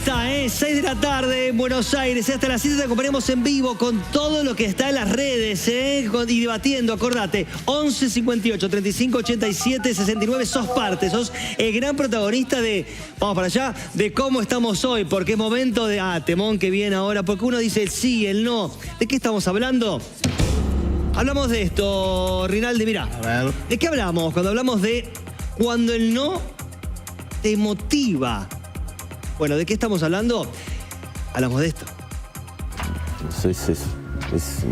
está, 6 de la tarde en Buenos Aires. Hasta las 7 te acompañamos en vivo con todo lo que está en las redes, y debatiendo, acordate. 11 58 35 87 69. Sos parte, sos el gran protagonista de, vamos para allá, de cómo estamos hoy. Porque es momento de, temón que viene ahora. Porque uno dice el sí, el no. ¿De qué estamos hablando? Hablamos de esto, Rinaldi, mirá. A ver. ¿De qué hablamos cuando hablamos de cuando el no te motiva? Bueno, ¿de qué estamos hablando? Hablamos de esto. Es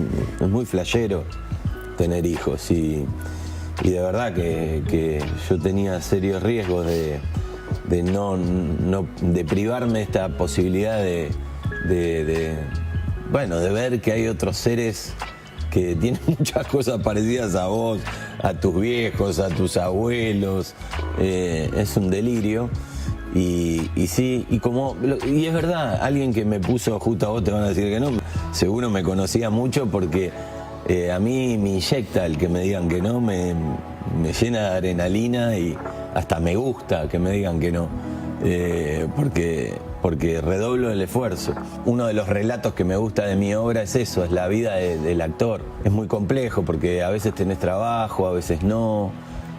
muy flashero tener hijos y de verdad que yo tenía serios riesgos de privarme esta posibilidad de ver que hay otros seres que tienen muchas cosas parecidas a vos, a tus viejos, a tus abuelos. Es un delirio. Y sí, y es verdad, alguien que me puso, justo a vos te van a decir que no, seguro me conocía mucho porque a mí me inyecta el que me digan que no, me llena de adrenalina y hasta me gusta que me digan que no, porque redoblo el esfuerzo. Uno de los relatos que me gusta de mi obra es eso, es la vida del actor. Es muy complejo porque a veces tenés trabajo, a veces no,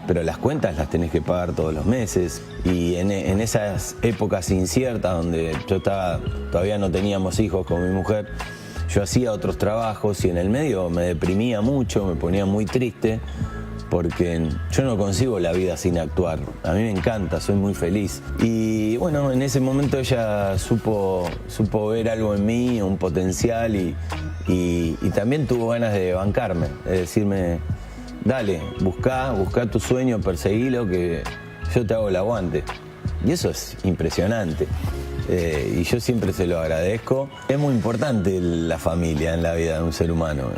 pero las cuentas las tenés que pagar todos los meses. Y en esas épocas inciertas donde todavía no teníamos hijos con mi mujer, yo hacía otros trabajos y en el medio me deprimía mucho, me ponía muy triste, porque yo no concibo la vida sin actuar. A mí me encanta, soy muy feliz. Y bueno, en ese momento ella supo ver algo en mí, un potencial, y también tuvo ganas de bancarme, de decirme: dale, buscá tu sueño, perseguilo, que yo te hago el aguante. Y eso es impresionante. Y yo siempre se lo agradezco. Es muy importante la familia en la vida de un ser humano.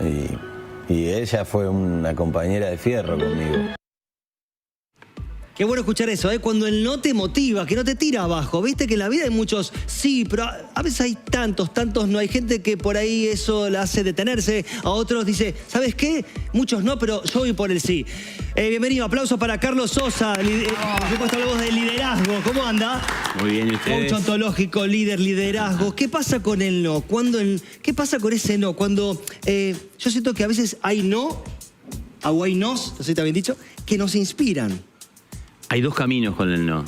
Y ella fue una compañera de fierro conmigo. Qué bueno escuchar eso, cuando él no te motiva, que no te tira abajo. Viste que en la vida hay muchos sí, pero a veces hay tantos no. Hay gente que por ahí eso la hace detenerse. A otros dice, ¿sabes qué? Muchos no, pero yo voy por el sí. Bienvenido, aplausos para Carlos Sosa. Por supuesto, hablamos de liderazgo. ¿Cómo anda? Muy bien, ¿y ustedes? Coach ontológico, liderazgo. ¿Qué pasa con el no? ¿Qué pasa con ese no? Cuando yo siento que a veces hay no, o hay nos, no sé si está bien dicho, que nos inspiran. Hay dos caminos con el no.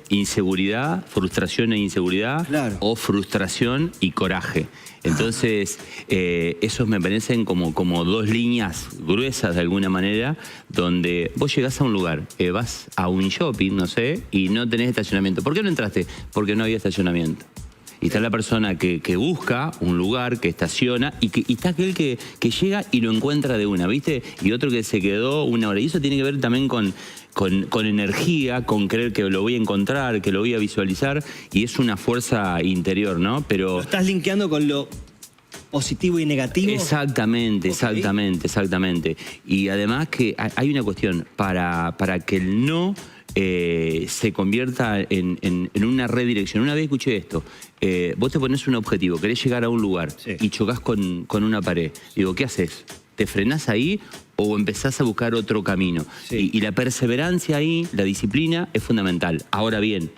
Inseguridad, frustración e inseguridad, claro, o frustración y coraje. Entonces, esos me parecen como dos líneas gruesas de alguna manera, donde vos llegás a un lugar, vas a un shopping, no sé, y no tenés estacionamiento. ¿Por qué no entraste? Porque no había estacionamiento. Y está la persona que busca un lugar, que estaciona, y está aquel que llega y lo encuentra de una, ¿viste? Y otro que se quedó una hora. Y eso tiene que ver también con energía, con creer que lo voy a encontrar, que lo voy a visualizar, y es una fuerza interior, ¿no? Pero ¿lo estás linkeando con lo positivo y negativo? Exactamente, exactamente. Y además que hay una cuestión, para que el no se convierta en una redirección. Una vez escuché esto: vos te pones un objetivo, querés llegar a un lugar, sí, y chocás con una pared. Digo, ¿qué haces? ¿Te frenás ahí o empezás a buscar otro camino? Sí. Y la perseverancia ahí, la disciplina, es fundamental. Ahora bien,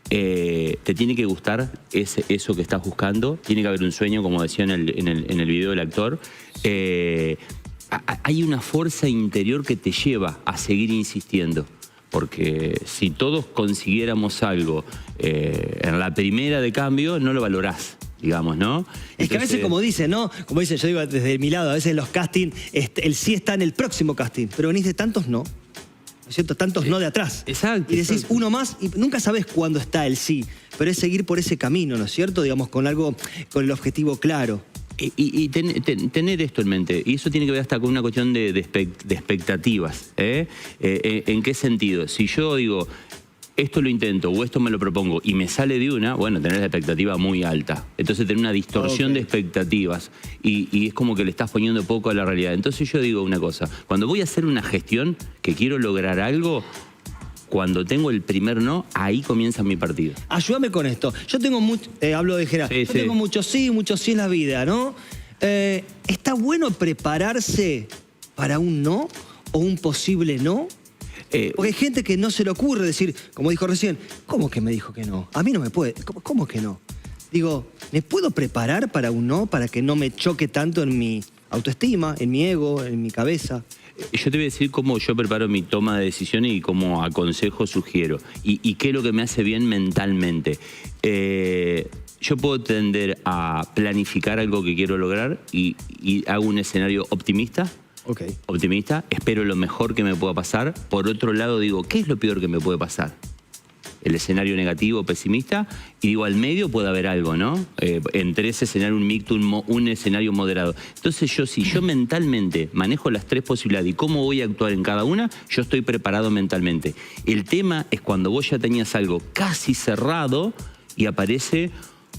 te tiene que gustar eso que estás buscando, tiene que haber un sueño, como decía en el video del actor. Hay una fuerza interior que te lleva a seguir insistiendo. Porque si todos consiguiéramos algo en la primera de cambio, no lo valorás, digamos, ¿no? Es que a veces, como dicen, ¿no? Como dicen, yo digo desde mi lado, a veces en los castings, el sí está en el próximo casting, pero venís de tantos no, ¿no es cierto? Tantos no de atrás. Exacto. Y decís uno más y nunca sabés cuándo está el sí, pero es seguir por ese camino, ¿no es cierto? Digamos, con el objetivo claro. Y tener esto en mente, y eso tiene que ver hasta con una cuestión de expectativas. ¿En qué sentido? Si yo digo, esto lo intento o esto me lo propongo y me sale de una, bueno, tener la expectativa muy alta. Entonces tener una distorsión de expectativas y es como que le estás poniendo poco a la realidad. Entonces yo digo una cosa: cuando voy a hacer una gestión, que quiero lograr algo, cuando tengo el primer no, ahí comienza mi partido. Ayúdame con esto. Yo tengo mucho, hablo de Gerard, yo tengo mucho sí en la vida, ¿no? ¿Está bueno prepararse para un no o un posible no? Porque hay gente que no se le ocurre decir, como dijo recién, ¿cómo que me dijo que no? A mí no me puede. ¿Cómo que no? Digo, ¿me puedo preparar para un no, para que no me choque tanto en mi autoestima, en mi ego, en mi cabeza? Yo te voy a decir cómo yo preparo mi toma de decisiones y cómo aconsejo, sugiero. Y qué es lo que me hace bien mentalmente. Yo puedo tender a planificar algo que quiero lograr y hago un escenario optimista. Okay. Optimista, espero lo mejor que me pueda pasar. Por otro lado digo, ¿qué es lo peor que me puede pasar? El escenario negativo, pesimista, y digo, al medio puede haber algo, ¿no? Entre ese escenario un mixto, un escenario moderado. Entonces si yo mentalmente manejo las tres posibilidades y cómo voy a actuar en cada una, yo estoy preparado mentalmente. El tema es cuando vos ya tenías algo casi cerrado y aparece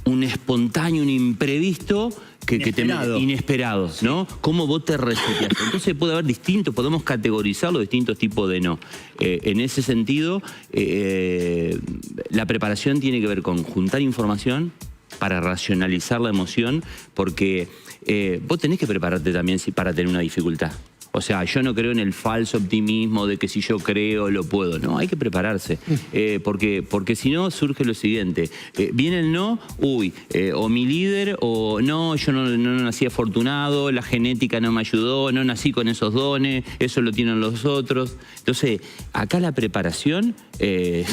un espontáneo, un imprevisto inesperado, ¿no? ¿Cómo vos te reseteás? Entonces puede haber podemos categorizar los distintos tipos de no. En ese sentido, la preparación tiene que ver con juntar información para racionalizar la emoción, porque vos tenés que prepararte también para tener una dificultad. O sea, yo no creo en el falso optimismo de que si yo creo lo puedo. No, hay que prepararse. Porque si no surge lo siguiente. Viene el no, o mi líder, o no, yo no nací afortunado, la genética no me ayudó, no nací con esos dones, eso lo tienen los otros. Entonces, acá la preparación es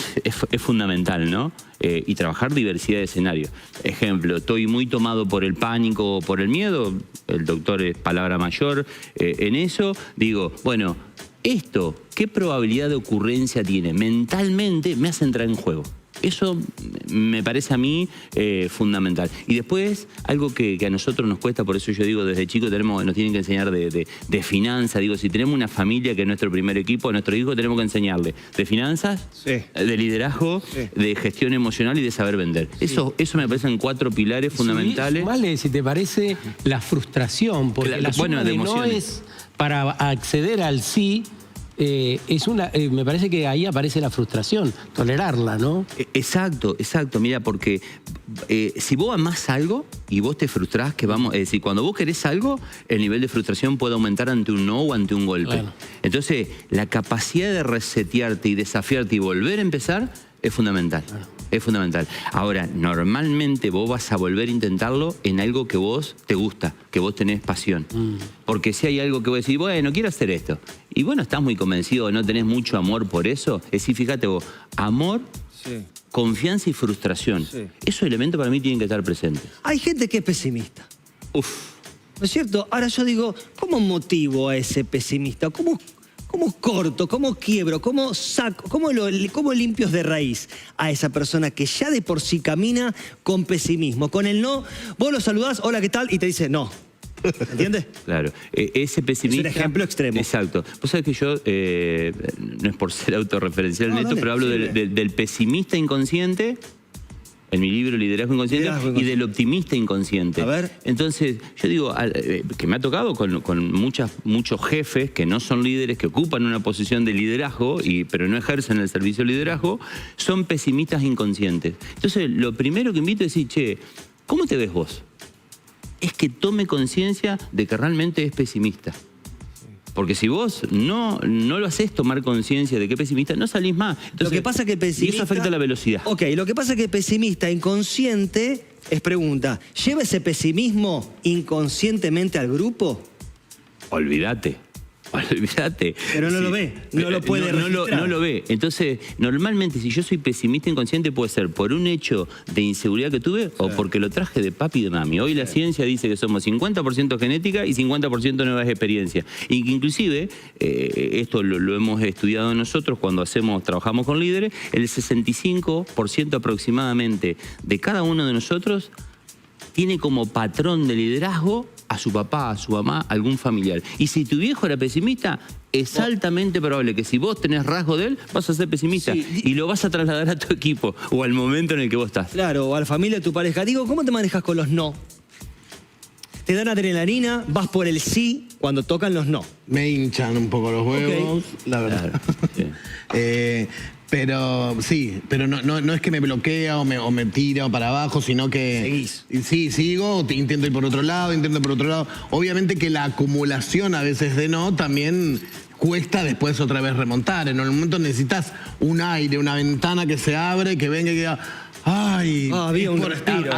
fundamental, ¿no? Y trabajar diversidad de escenarios. Ejemplo, estoy muy tomado por el pánico o por el miedo, el doctor es palabra mayor en eso, digo, bueno, esto, ¿qué probabilidad de ocurrencia tiene? Mentalmente me hace entrar en juego. Eso me parece a mí fundamental. Y después, algo que a nosotros nos cuesta, por eso yo digo, desde chicos nos tienen que enseñar de finanzas. Digo, si tenemos una familia que es nuestro primer equipo, a nuestro hijo tenemos que enseñarle de finanzas, sí, de liderazgo, sí, de gestión emocional y de saber vender. Sí. Eso me parecen 4 pilares fundamentales. Sumale, si te parece, la frustración, porque la suma de no es para acceder al sí. Me parece que ahí aparece la frustración, tolerarla, ¿no? Exacto. Mira, porque si vos amás algo y vos te frustrás, es decir, cuando vos querés algo, el nivel de frustración puede aumentar ante un no o ante un golpe. Bueno. Entonces, la capacidad de resetearte y desafiarte y volver a empezar es fundamental. Bueno. Es fundamental. Ahora, normalmente vos vas a volver a intentarlo en algo que vos te gusta, que vos tenés pasión. Porque si hay algo que vos decís, bueno, quiero hacer esto, y bueno, estás muy convencido, no tenés mucho amor por eso, es decir, fíjate vos, amor, sí, confianza y frustración. Sí. Esos elementos para mí tienen que estar presentes. Hay gente que es pesimista. Uf. ¿No es cierto? Ahora yo digo, ¿cómo motivo a ese pesimista? ¿Cómo corto, cómo quiebro, cómo saco, cómo limpios de raíz a esa persona que ya de por sí camina con pesimismo? Con el no, vos lo saludás, hola, ¿qué tal? Y te dice no. ¿Entiendes? Claro. Ese pesimista... Es un ejemplo extremo. Exacto. Vos sabés que yo, no es por ser autorreferencial neto, pero hablo del pesimista inconsciente... En mi libro Liderazgo Inconsciente, y del optimista inconsciente. A ver. Entonces, yo digo, que me ha tocado con muchos jefes que no son líderes, que ocupan una posición de liderazgo, pero no ejercen el servicio de liderazgo, son pesimistas inconscientes. Entonces, lo primero que invito es decir, che, ¿cómo te ves vos? Es que tome conciencia de que realmente es pesimista. Porque si vos no lo haces tomar conciencia de que es pesimista, no salís más. Entonces, lo que pasa es que pesimista... Y eso afecta a la velocidad. Ok, lo que pasa es que pesimista inconsciente es pregunta, ¿lleva ese pesimismo inconscientemente al grupo? Olvídate. Pero no lo ve, no lo puede registrar. No lo ve. Entonces, normalmente, si yo soy pesimista inconsciente, puede ser por un hecho de inseguridad que tuve, sí, o porque lo traje de papi y de mami. Hoy la ciencia dice que somos 50% genética y 50% nuevas experiencias. Y que inclusive, esto lo hemos estudiado nosotros cuando trabajamos con líderes, el 65% aproximadamente de cada uno de nosotros tiene como patrón de liderazgo a su papá, a su mamá, a algún familiar. Y si tu viejo era pesimista, es altamente probable que si vos tenés rasgo de él, vas a ser pesimista. Sí. Y lo vas a trasladar a tu equipo o al momento en el que vos estás. Claro, o a la familia de tu pareja. Digo, ¿cómo te manejas con los no? Te dan adrenalina, vas por el sí cuando tocan los no. Me hinchan un poco los huevos, la verdad. Claro, sí. Pero no es que me bloquea o me tira para abajo, sino que... Seguís. Sí, sigo, intento ir por otro lado. Obviamente que la acumulación a veces de no también cuesta después otra vez remontar. En el momento necesitas un aire, una ventana que se abre, que venga y que diga, ay, había un respiro.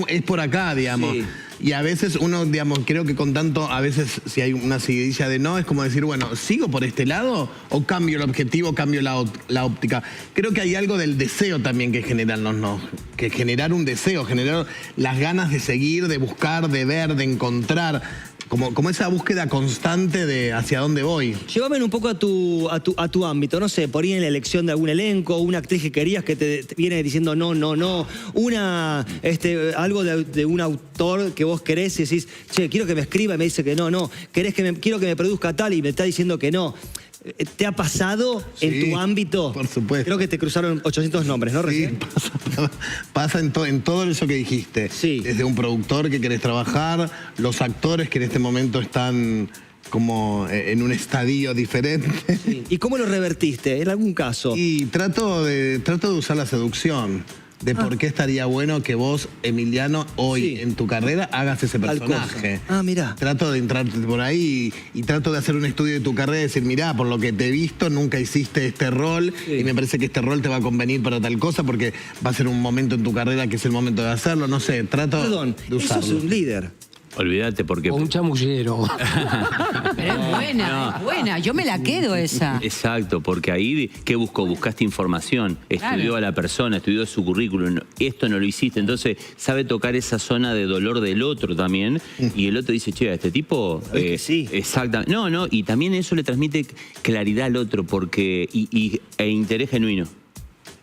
Es por acá, digamos. Sí. Y a veces uno, digamos, creo que con tanto, a veces si hay una seguidilla de no, es como decir, bueno, ¿sigo por este lado o cambio el objetivo, cambio la óptica? Creo que hay algo del deseo también que generan los no, que generar un deseo, generar las ganas de seguir, de buscar, de ver, de encontrar, como esa búsqueda constante de hacia dónde voy. Llévame un poco a tu ámbito, no sé, por ahí en la elección de algún elenco, una actriz que querías que te viene diciendo no, algo de un autor que vos querés y decís, che, quiero que me escriba y me dice que no, quiero que me produzca tal y me está diciendo que no. ¿Te ha pasado en tu ámbito? Por supuesto. Creo que te cruzaron 800 nombres, ¿no? Sí, pasa en todo eso que dijiste. Sí. Desde un productor que querés trabajar, los actores que en este momento están como en un estadio diferente. Sí. ¿Y cómo lo revertiste en algún caso? Y trato de usar la seducción. De por qué estaría bueno que vos, Emiliano, hoy en tu carrera hagas ese personaje. Mirá. Trato de entrar por ahí y trato de hacer un estudio de tu carrera y decir, mirá, por lo que te he visto, nunca hiciste este rol y me parece que este rol te va a convenir para tal cosa porque va a ser un momento en tu carrera que es el momento de hacerlo. No sé, trato de usarlo. Eso es un líder. Olvídate porque... O un chamullero. Pero es buena, es buena. Yo me la quedo esa. Exacto, porque ahí, ¿qué buscó? Buscaste información, estudió a la persona, estudió su currículum, esto no lo hiciste, entonces sabe tocar esa zona de dolor del otro también, y el otro dice, che, a este tipo... sí. Exactamente. No, y también eso le transmite claridad al otro, porque e interés genuino.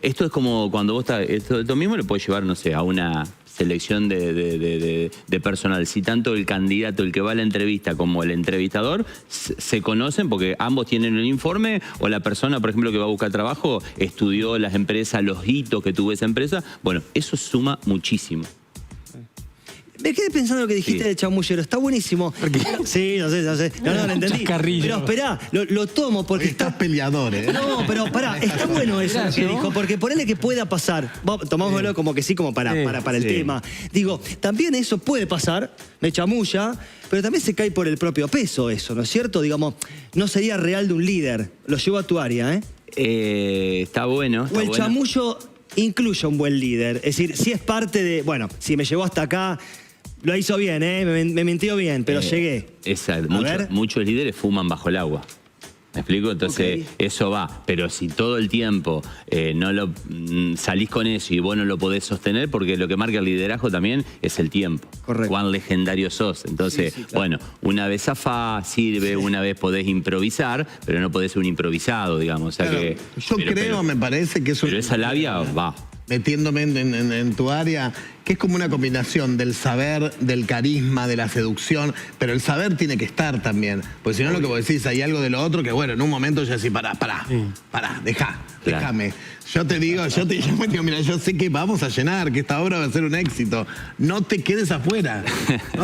Esto es como cuando vos estás... Esto mismo lo puedes llevar, no sé, a una... selección de personal. Si tanto el candidato, el que va a la entrevista, como el entrevistador, se conocen porque ambos tienen el informe, o la persona, por ejemplo, que va a buscar trabajo, estudió las empresas, los hitos que tuvo esa empresa. Bueno, eso suma muchísimo. Me quedé pensando lo que dijiste del chamullero. Está buenísimo. Sí, no sé. No, lo entendí. Pero esperá, lo tomo porque estás peleador, ¿eh? No, pero pará, está bueno eso que dijo, porque ponele que pueda pasar. Tomámoslo como que sí, como para el tema. Digo, también eso puede pasar, me chamulla, pero también se cae por el propio peso eso, ¿no es cierto? Digamos, no sería real de un líder. Lo llevo a tu área, ¿eh? Está bueno. O el chamullo incluye un buen líder. Es decir, si es parte de... Bueno, si me llevó hasta acá... Lo hizo bien, me mintió bien, pero llegué. Exacto. Muchos líderes fuman bajo el agua. ¿Me explico? Entonces, eso va. Pero si todo el tiempo salís con eso y vos no lo podés sostener, porque lo que marca el liderazgo también es el tiempo. Correcto. Cuán legendario sos. Entonces, claro. Bueno, una vez zafás, sirve, una vez podés improvisar, pero no podés ser un improvisado, digamos. O sea que, me parece que eso... Pero esa labia va. Metiéndome en tu área, que es como una combinación del saber, del carisma, de la seducción, pero el saber tiene que estar también, porque si no lo que vos decís, hay algo de lo otro que bueno, en un momento ya decís, pará, déjame. Yo te digo, mira, yo sé que vamos a llenar, que esta obra va a ser un éxito. No te quedes afuera.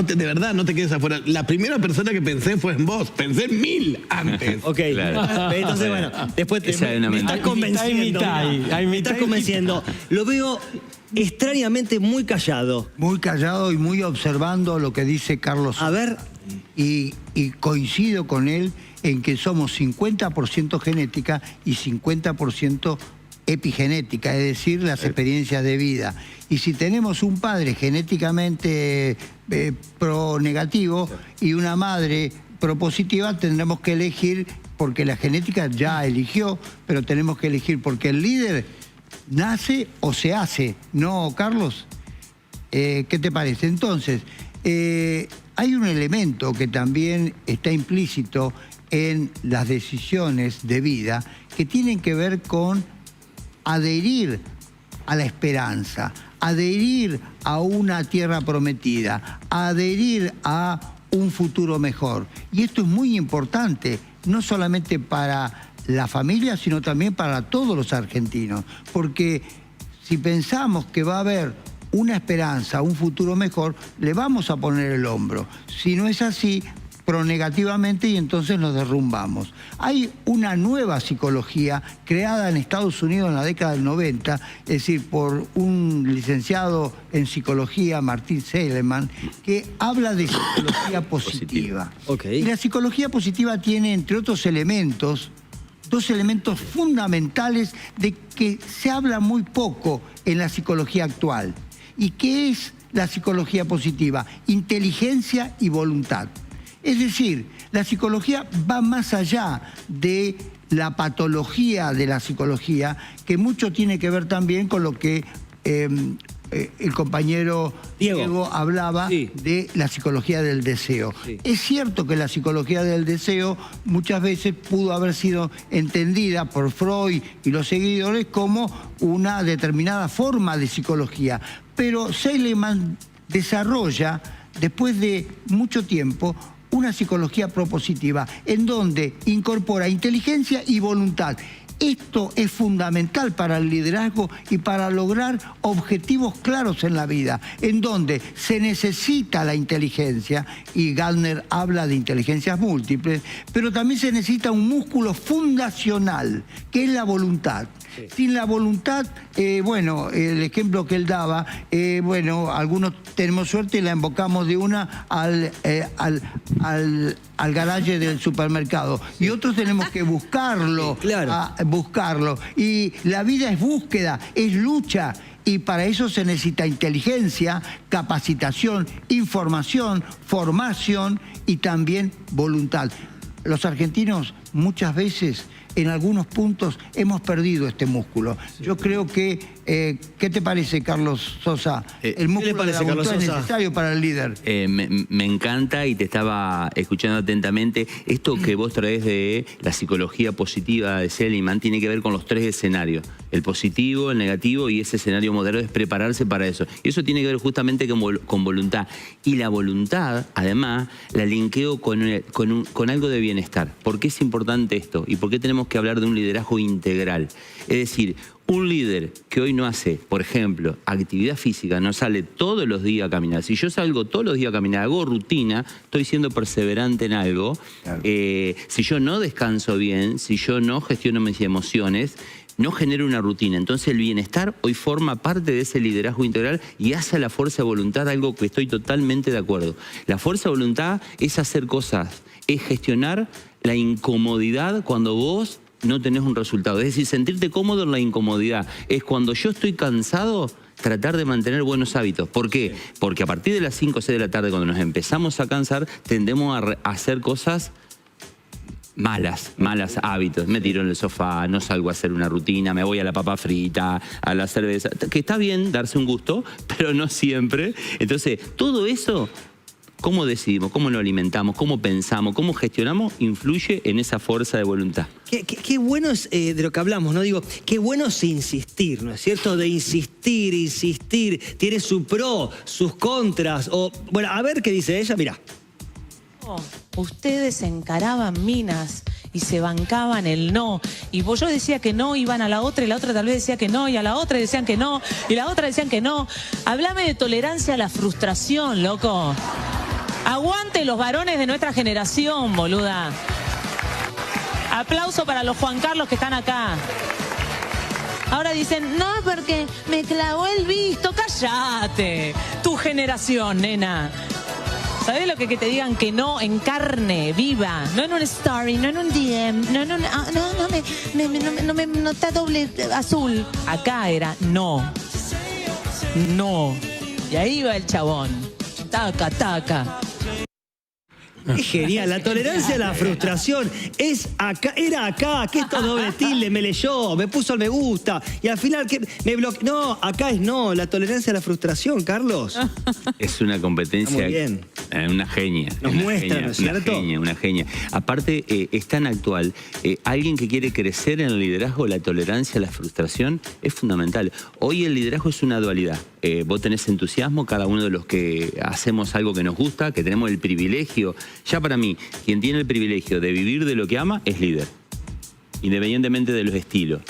De verdad, no te quedes afuera. La primera persona que pensé fue en vos. Pensé en 1000 antes. Ok. Claro. Entonces, bueno, después me estás convenciendo. Me estás convenciendo. Lo veo extrañamente muy callado. Muy callado y muy observando lo que dice Carlos. A ver. Y coincido con él en que somos 50% genética y 50% epigenética, es decir, las experiencias de vida. Y si tenemos un padre genéticamente pro-negativo y una madre propositiva, tendremos que elegir, porque la genética ya eligió, pero tenemos que elegir, porque el líder nace o se hace, ¿no, Carlos? ¿Qué te parece? Entonces, hay un elemento que también está implícito en las decisiones de vida que tienen que ver con adherir a la esperanza, adherir a una tierra prometida, adherir a un futuro mejor. Y esto es muy importante, no solamente para la familia, sino también para todos los argentinos. Porque si pensamos que va a haber una esperanza, un futuro mejor, le vamos a poner el hombro. Si no es así, pronegativamente y entonces nos derrumbamos. Hay una nueva psicología creada en Estados Unidos en la década del 90, es decir, por un licenciado en psicología, Martin Seligman, que habla de psicología positiva. Okay. Y la psicología positiva tiene, entre otros elementos, dos elementos fundamentales de que se habla muy poco en la psicología actual. ¿Y qué es la psicología positiva? Inteligencia y voluntad. Es decir, la psicología va más allá de la patología de la psicología, que mucho tiene que ver también con lo que el compañero Diego hablaba de la psicología del deseo. Sí. Es cierto que la psicología del deseo muchas veces pudo haber sido entendida por Freud y los seguidores como una determinada forma de psicología, pero Seligman desarrolla, después de mucho tiempo, una psicología propositiva en donde incorpora inteligencia y voluntad. Esto es fundamental para el liderazgo y para lograr objetivos claros en la vida, en donde se necesita la inteligencia, y Gardner habla de inteligencias múltiples, pero también se necesita un músculo fundacional, que es la voluntad. Sí. Sin la voluntad, bueno, el ejemplo que él daba, bueno, algunos tenemos suerte y la invocamos de una al garaje del supermercado. Y otros tenemos que buscarlo, buscarlo. Y la vida es búsqueda, es lucha. Y para eso se necesita inteligencia, capacitación, información, formación y también voluntad. Los argentinos muchas veces, en algunos puntos, hemos perdido este músculo. Yo creo que, ¿qué te parece, Carlos Sosa? El músculo de la voluntad es necesario para el líder. Me encanta, y te estaba escuchando atentamente. Esto que vos traes de la psicología positiva de Seligman tiene que ver con los tres escenarios: el positivo, el negativo, y ese escenario moderno es prepararse para eso. Y eso tiene que ver justamente con voluntad. Y la voluntad, además, la linkeo con algo de bienestar. ¿Por qué es importante esto? ¿Y por qué tenemos que hablar de un liderazgo integral? Es decir, un líder que hoy no hace, por ejemplo, actividad física, no sale todos los días a caminar. Si yo salgo todos los días a caminar, hago rutina, estoy siendo perseverante en algo. Claro. Si yo no descanso bien, si yo no gestiono mis emociones, no genero una rutina. Entonces el bienestar hoy forma parte de ese liderazgo integral y hace a la fuerza de voluntad algo que estoy totalmente de acuerdo. La fuerza de voluntad es hacer cosas, es gestionar la incomodidad cuando vos no tenés un resultado. Es decir, sentirte cómodo en la incomodidad. Es cuando yo estoy cansado, tratar de mantener buenos hábitos. ¿Por qué? Porque a partir de las 5 o 6 de la tarde, cuando nos empezamos a cansar, tendemos a hacer cosas malas hábitos. Me tiro en el sofá, no salgo a hacer una rutina, me voy a la papa frita, a la cerveza. Que está bien darse un gusto, pero no siempre. Entonces, todo eso, cómo decidimos, cómo lo alimentamos, cómo pensamos, cómo gestionamos, influye en esa fuerza de voluntad. Qué bueno es de lo que hablamos, ¿no? Digo, qué bueno es insistir, ¿no es cierto? De insistir, tiene su pro, sus contras. O, bueno, a ver qué dice ella, mirá. Ustedes encaraban minas y se bancaban el no. Y yo decía que no, iban a la otra, y la otra tal vez decía que no, y a la otra decían que no, y la otra decían que no. Háblame de tolerancia a la frustración, loco. Aguante los varones de nuestra generación, boluda. Aplauso para los Juan Carlos que están acá. Ahora dicen, no, porque me clavó el visto. ¡Cállate! Tu generación, nena. ¿Sabés lo que te digan que no en carne viva? No en un story, no en un DM, no está doble azul. Acá era no. No. Y ahí va el chabón. Taca, taca. Es genial, la tolerancia a la frustración es acá, era acá, que esto doble tilde me leyó, me puso el me gusta y al final que me bloqueó. No, acá es no, la tolerancia a la frustración, Carlos. Es una competencia. Muy bien. Una genia. Nos muestra, ¿no es cierto? Una genia. Aparte, es tan actual. Alguien que quiere crecer en el liderazgo, la tolerancia a la frustración es fundamental. Hoy el liderazgo es una dualidad. Vos tenés entusiasmo, cada uno de los que hacemos algo que nos gusta, que tenemos el privilegio. Ya para mí, quien tiene el privilegio de vivir de lo que ama es líder, independientemente de los estilos.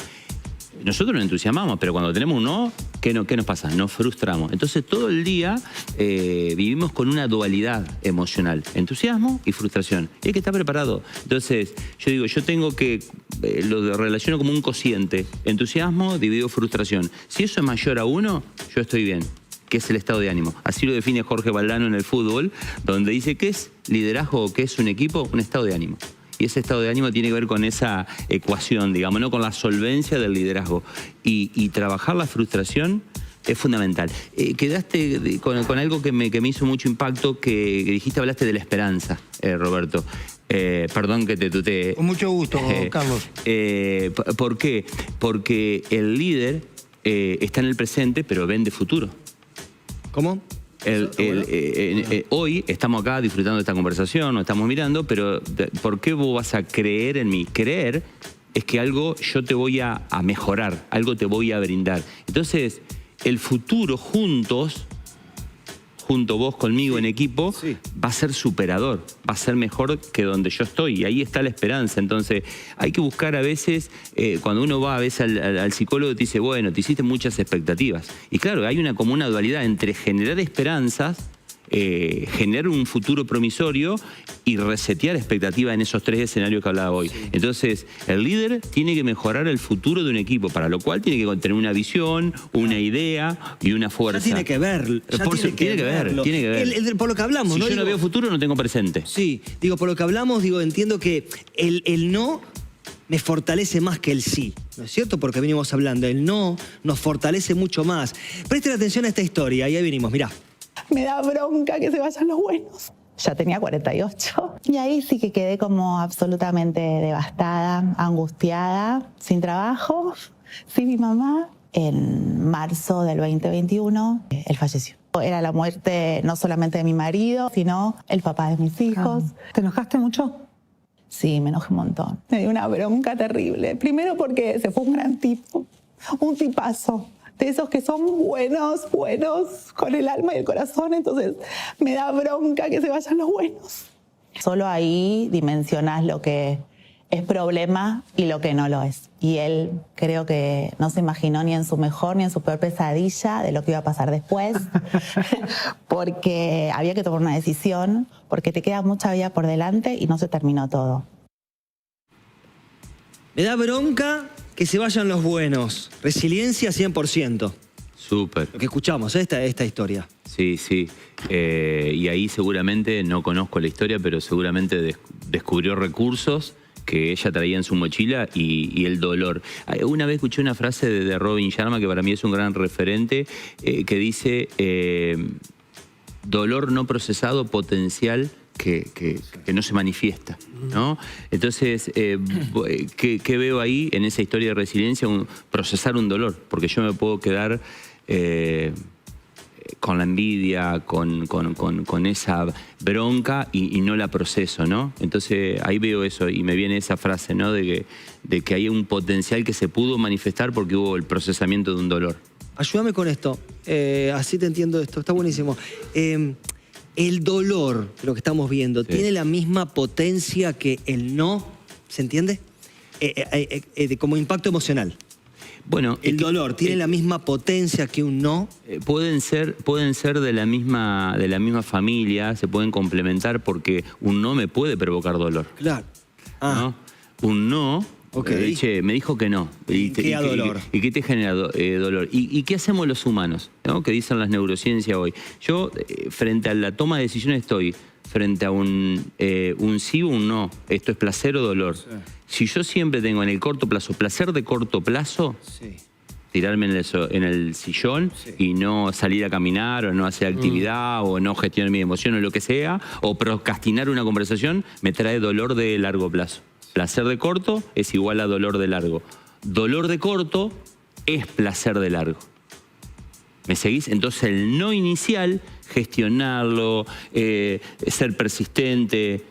Nosotros nos entusiasmamos, pero cuando tenemos un no, ¿qué nos pasa? Nos frustramos. Entonces todo el día vivimos con una dualidad emocional, entusiasmo y frustración. Y hay que estar preparado. Entonces yo digo, yo tengo que, lo relaciono como un cociente, entusiasmo dividido frustración. Si eso es mayor a 1, yo estoy bien, que es el estado de ánimo. Así lo define Jorge Valdano en el fútbol, donde dice que es liderazgo o qué es un equipo, un estado de ánimo. Y ese estado de ánimo tiene que ver con esa ecuación, digamos, ¿no? Con la solvencia del liderazgo. Y trabajar la frustración es fundamental. Quedaste con algo que me hizo mucho impacto, que dijiste, hablaste de la esperanza, Roberto. Perdón que te tutee. Con mucho gusto, Carlos. ¿Por qué? Porque el líder está en el presente, pero vende futuro. ¿Cómo? Hoy estamos acá disfrutando de esta conversación, nos estamos mirando, pero ¿por qué vos vas a creer en mí? Creer es que algo yo te voy a mejorar, algo te voy a brindar. Entonces, el futuro juntos, junto vos conmigo en equipo, va a ser superador, va a ser mejor que donde yo estoy, y ahí está la esperanza. Entonces hay que buscar a veces, cuando uno va a veces al psicólogo, te dice, bueno, te hiciste muchas expectativas, y claro, hay como una dualidad entre generar esperanzas, generar un futuro promisorio y resetear expectativas en esos 3 escenarios que hablaba hoy. Entonces, el líder tiene que mejorar el futuro de un equipo, para lo cual tiene que tener una visión, una idea y una fuerza. Ya tiene que verlo. Tiene que ver. Por lo que hablamos, si ¿no? yo no veo futuro, no tengo presente. Sí, digo, por lo que hablamos, digo, entiendo que el no me fortalece más que el sí, ¿no es cierto? Porque venimos hablando, el no nos fortalece mucho más. Presten atención a esta historia, y ahí venimos, mirá. Me da bronca que se vayan los buenos. Ya tenía 48. Y ahí sí que quedé como absolutamente devastada, angustiada, sin trabajo, sin mi mamá. En marzo del 2021, él falleció. Era la muerte no solamente de mi marido, sino el papá de mis hijos. ¿Te enojaste mucho? Sí, me enojé un montón. Me dio una bronca terrible. Primero porque se fue un gran tipo, un tipazo. De esos que son buenos, con el alma y el corazón, entonces me da bronca que se vayan los buenos. Solo ahí dimensionás lo que es problema y lo que no lo es. Y él creo que no se imaginó ni en su mejor ni en su peor pesadilla de lo que iba a pasar después, porque había que tomar una decisión, porque te queda mucha vida por delante y no se terminó todo. Me da bronca que se vayan los buenos. Resiliencia 100%. Súper. Lo que escuchamos, esta historia. Sí. Y ahí seguramente, no conozco la historia, pero seguramente descubrió recursos que ella traía en su mochila y el dolor. Una vez escuché una frase de Robin Sharma, que para mí es un gran referente, que dice, dolor no procesado, potencial que no se manifiesta, ¿no? Entonces, ¿qué veo ahí en esa historia de resiliencia? Procesar un dolor, porque yo me puedo quedar con la envidia, con esa bronca y no la proceso, ¿no? Entonces ahí veo eso y me viene esa frase, ¿no? De que hay un potencial que se pudo manifestar porque hubo el procesamiento de un dolor. Ayúdame con esto, así te entiendo esto, está buenísimo. El dolor, lo que estamos viendo, ¿tiene la misma potencia que el no? ¿Se entiende? Como impacto emocional. Bueno, el dolor tiene la misma potencia que un no. Pueden ser de la misma familia, se pueden complementar, porque un no me puede provocar dolor. Claro. ¿No? Un no. Okay. Me dijo que no. ¿Y qué dolor? ¿Y qué te genera dolor? ¿Y qué hacemos los humanos? ¿No? Que dicen las neurociencias hoy. Yo, frente a la toma de decisiones, estoy frente a un sí o un no. Esto es placer o dolor. Sí. Si yo siempre tengo en el corto plazo, placer de corto plazo, tirarme en el sillón y no salir a caminar o no hacer actividad o no gestionar mi emoción o lo que sea, o procrastinar una conversación, me trae dolor de largo plazo. Placer de corto es igual a dolor de largo. Dolor de corto es placer de largo. ¿Me seguís? Entonces el no inicial, gestionarlo, ser persistente,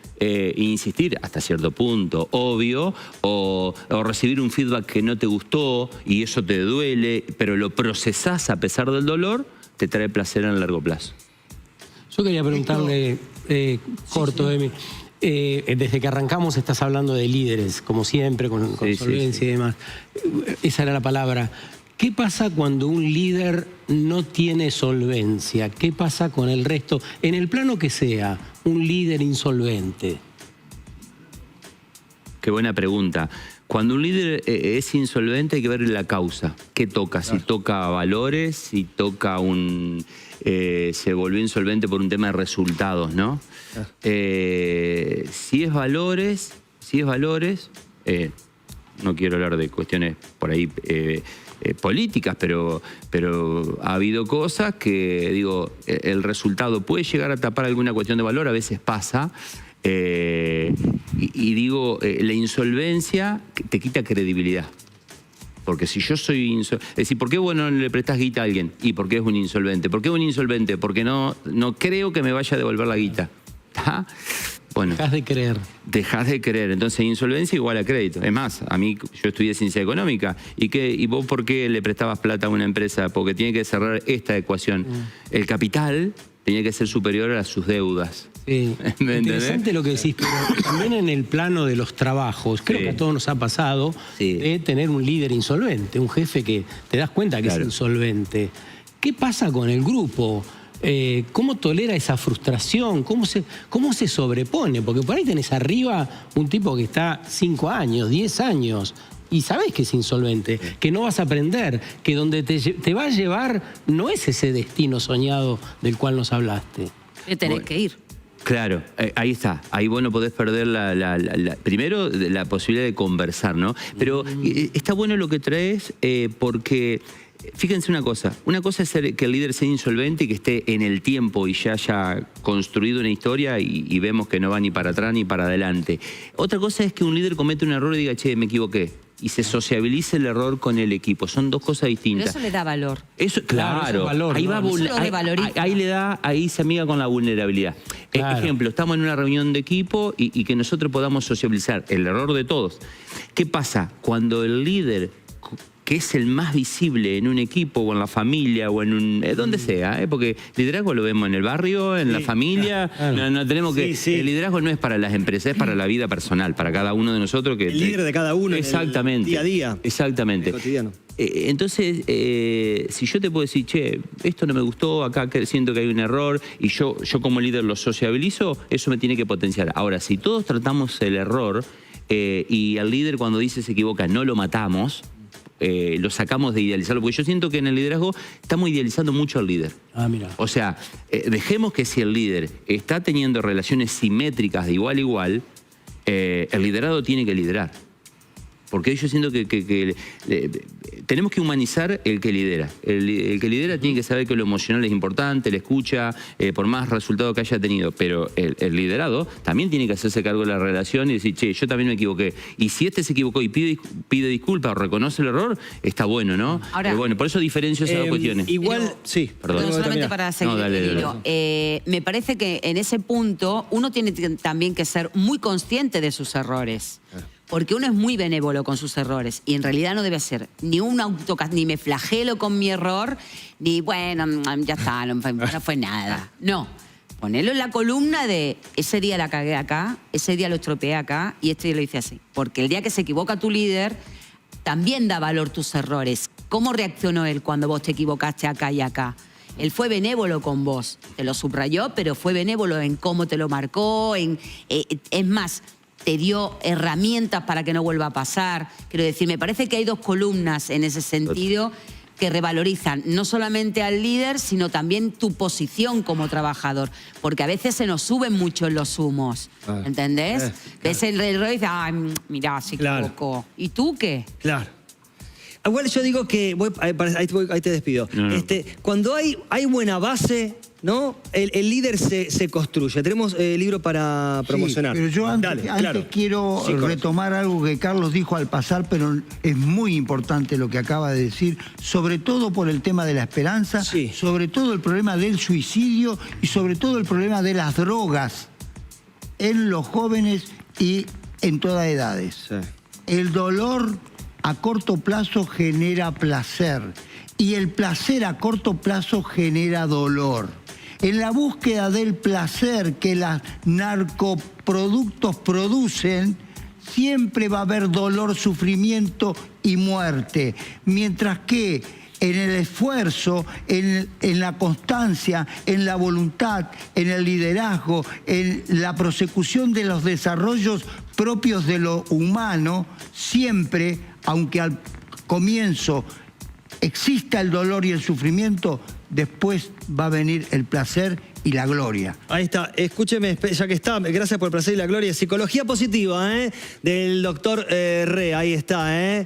insistir hasta cierto punto, obvio, o recibir un feedback que no te gustó y eso te duele, pero lo procesás a pesar del dolor, te trae placer en el largo plazo. Yo quería preguntarle, corto, Emi. Desde que arrancamos estás hablando de líderes, como siempre, con solvencia y demás. Esa era la palabra. ¿Qué pasa cuando un líder no tiene solvencia? ¿Qué pasa con el resto? En el plano que sea, un líder insolvente. Qué buena pregunta. Cuando un líder es insolvente hay que ver la causa. ¿Qué toca? Si toca valores, si toca se volvió insolvente por un tema de resultados, ¿no? Si es valores, no quiero hablar de cuestiones por ahí políticas, pero ha habido cosas que, digo, el resultado puede llegar a tapar alguna cuestión de valor, a veces pasa. Y digo, la insolvencia te quita credibilidad. Porque si yo soy insolvente... Es decir, ¿por qué vos no le prestás guita a alguien? ¿Y por qué es un insolvente? ¿Por qué es un insolvente? Porque no creo que me vaya a devolver la guita. ¿Ah? Bueno, dejás de creer. Dejás de creer. Entonces, insolvencia igual a crédito. Es más, a mí, yo estudié ciencia económica. ¿Y vos por qué le prestabas plata a una empresa? Porque tiene que cerrar esta ecuación. El capital tenía que ser superior a sus deudas. Sí. Interesante lo que decís, pero también en el plano de los trabajos, creo que a todos nos ha pasado de tener un líder insolvente, un jefe que te das cuenta que es insolvente. ¿Qué pasa con el grupo? ¿Cómo tolera esa frustración? ¿Cómo se sobrepone? Porque por ahí tenés arriba un tipo que está 5 años, 10 años, y sabés que es insolvente, que no vas a aprender, que donde te va a llevar no es ese destino soñado del cual nos hablaste. Tenés que ir. Claro, ahí está. Ahí vos no podés perder primero la posibilidad de conversar, ¿no? Pero está bueno lo que traes porque... Fíjense una cosa es que el líder sea insolvente y que esté en el tiempo y ya haya construido una historia y vemos que no va ni para atrás ni para adelante. Otra cosa es que un líder comete un error y diga, che, me equivoqué. Y se sociabilice el error con el equipo. Son dos cosas distintas. Pero eso le da valor. Eso, claro. Eso es valor, ahí, ahí se amiga con la vulnerabilidad. Claro. Ejemplo, estamos en una reunión de equipo y que nosotros podamos sociabilizar el error de todos. ¿Qué pasa? Cuando el líder, que es el más visible en un equipo o en la familia o en donde sea, porque liderazgo lo vemos en el barrio, en la familia, no tenemos que... El liderazgo no es para las empresas, es para la vida personal, para cada uno de nosotros. El líder de cada uno. Exactamente. En el día a día. Exactamente. Cotidiano. Entonces, si yo te puedo decir, che, esto no me gustó, acá siento que hay un error, y yo como líder lo sociabilizo, eso me tiene que potenciar. Ahora, si todos tratamos el error y al líder cuando dice se equivoca no lo matamos, lo sacamos de idealizarlo, porque yo siento que en el liderazgo estamos idealizando mucho al líder. Mira. O sea, dejemos que si el líder está teniendo relaciones simétricas de igual a igual, el liderado tiene que liderar. Porque yo siento que tenemos que humanizar el que lidera. El que lidera tiene que saber que lo emocional es importante, le escucha, por más resultado que haya tenido. Pero el liderado también tiene que hacerse cargo de la relación y decir, che, yo también me equivoqué. Y si este se equivocó y pide disculpas o reconoce el error, está bueno, ¿no? Ahora, bueno, por eso diferencio esas dos cuestiones. Igual, sí. Perdón. No, solamente para seguir el hilo. Me parece que en ese punto uno tiene también que ser muy consciente de sus errores. Porque uno es muy benévolo con sus errores y en realidad no debe ser ni ni me flagelo con mi error, ni bueno, ya está, no fue nada. No, ponelo en la columna de ese día la cagué acá, ese día lo estropeé acá y este día lo hice así. Porque el día que se equivoca tu líder, también da valor tus errores. ¿Cómo reaccionó él cuando vos te equivocaste acá y acá? Él fue benévolo con vos, te lo subrayó, pero fue benévolo en cómo te lo marcó, es más... te dio herramientas para que no vuelva a pasar. Quiero decir, me parece que hay dos columnas en ese sentido que revalorizan no solamente al líder, sino también tu posición como trabajador. Porque a veces se nos suben mucho en los humos, ¿entendés? Claro. Ves el error y dices, ay, mirá, se equivocó. ¿Y tú qué? Claro. Igual yo digo que, ahí te despido. Cuando hay buena base, ¿no? El líder se construye. Tenemos el libro para promocionar. Pero yo antes quiero retomar algo que Carlos dijo al pasar, pero es muy importante lo que acaba de decir, sobre todo por el tema de la esperanza, sobre todo el problema del suicidio y sobre todo el problema de las drogas en los jóvenes y en todas edades. El dolor a corto plazo genera placer y el placer a corto plazo genera dolor. En la búsqueda del placer que los narcoproductos producen, siempre va a haber dolor, sufrimiento y muerte. Mientras que en el esfuerzo, en la constancia, en la voluntad, en el liderazgo, en la prosecución de los desarrollos propios de lo humano, siempre, aunque al comienzo exista el dolor y el sufrimiento, después va a venir el placer y la gloria. Ahí está, escúcheme, ya que está, gracias por el placer y la gloria. Psicología positiva, del doctor Re, ahí está,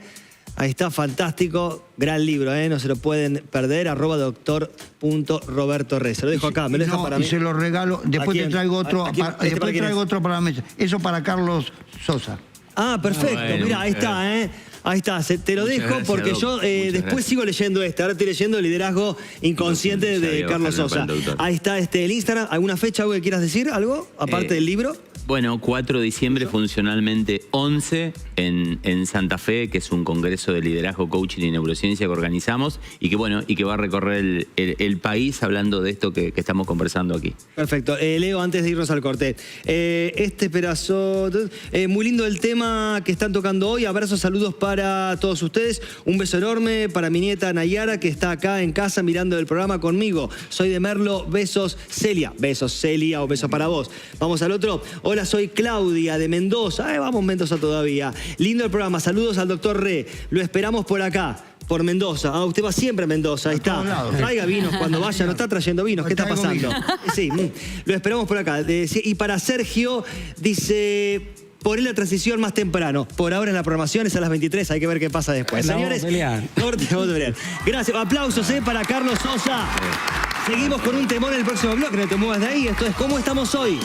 Ahí está, fantástico, gran libro, no se lo pueden perder, @doctor.roberto Re. Se lo dejo acá, me lo deja para mí. Y se lo regalo, después te traigo otro, después traigo otro para la mesa. Eso para Carlos Sosa. Ah, perfecto, mirá, ahí está, Ahí está, te lo dejo gracias, porque Doc. yo después sigo leyendo ahora estoy leyendo el liderazgo inconsciente de Carlos Sosa. Ahí está el Instagram, ¿alguna fecha, algo que quieras decir, algo, aparte del libro? Bueno, 4 de diciembre, funcionalmente 11, en Santa Fe, que es un congreso de liderazgo, coaching y neurociencia que organizamos y que va a recorrer el país hablando de esto que estamos conversando aquí. Perfecto. Leo, antes de irnos al corte. Este pedazo, muy lindo el tema que están tocando hoy. Abrazos, saludos para todos ustedes. Un beso enorme para mi nieta Nayara, que está acá en casa mirando el programa conmigo. Soy de Merlo, besos Celia. Besos Celia o besos para vos. Vamos al otro. Hola, soy Claudia de Mendoza. Vamos Mendoza todavía. Lindo el programa. Saludos al doctor Re. Lo esperamos por acá. Por Mendoza. Usted va siempre a Mendoza, ahí está. Traiga vinos cuando vaya, no está trayendo vinos. ¿Qué está pasando? Sí, lo esperamos por acá. Y para Sergio, dice, poné la transición más temprano. Por ahora en la programación es a las 23, hay que ver qué pasa después. Señores, corte, vamos a pelear. Gracias. Aplausos para Carlos Sosa. Seguimos con un temor en el próximo bloque, no te muevas de ahí. Esto es ¿Cómo estamos hoy?